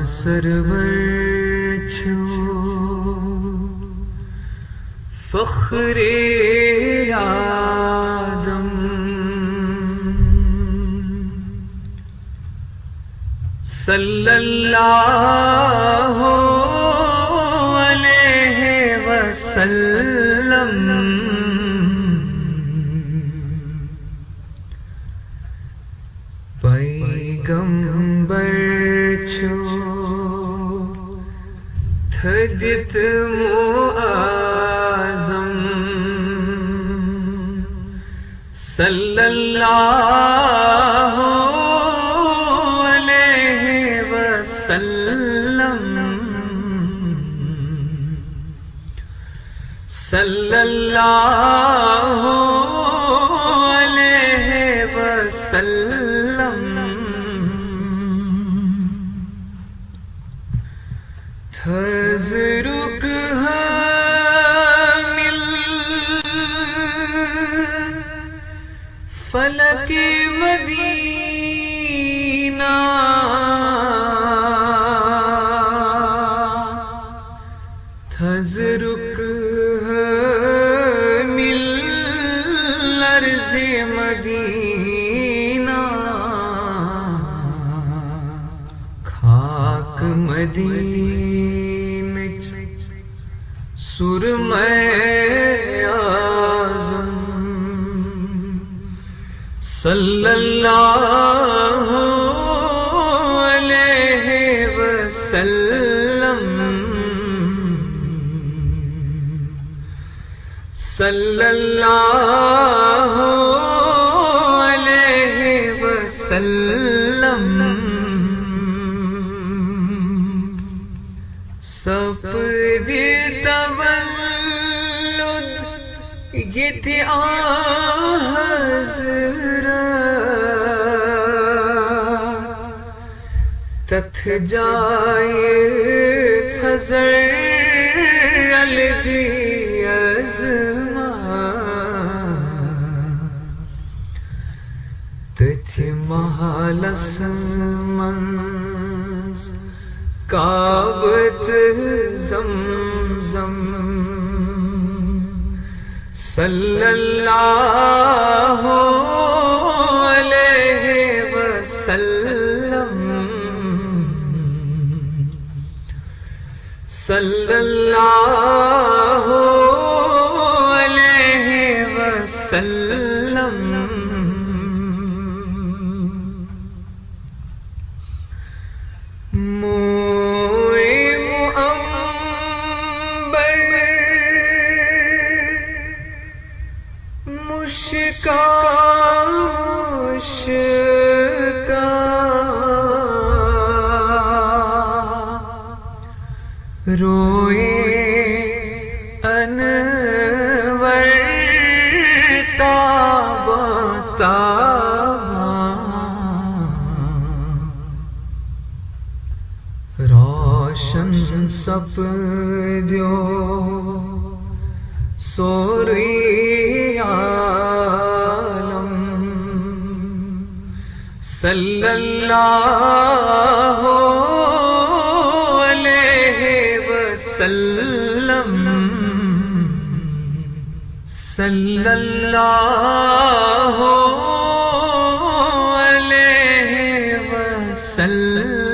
سرور چھو فخر آدم صلی اللہ علیہ وسلم پیغمبر چھو تھدت معظم صلی اللہ علیہ وسلم صلی اللہ علیہ وسلم تذرک حامل فلک مدینہ تذرک حامل ارض مدینہ خاک مدینہ سرمے اعظم صلی اللہ علیہ وسلم صلی اللہ علیہ وسلم سپد تولد یہ تھی حضرت تتھ جائے تھزر الگی تتھ محالس منز کعبت زمزم صلی اللہ علیہ وسلم صلی اللہ علیہ وسلم مشکا روئے انور تاب روشن سپدیو سوری عالم صلی اللہ علیہ وسلم صلی اللہ علیہ وسلم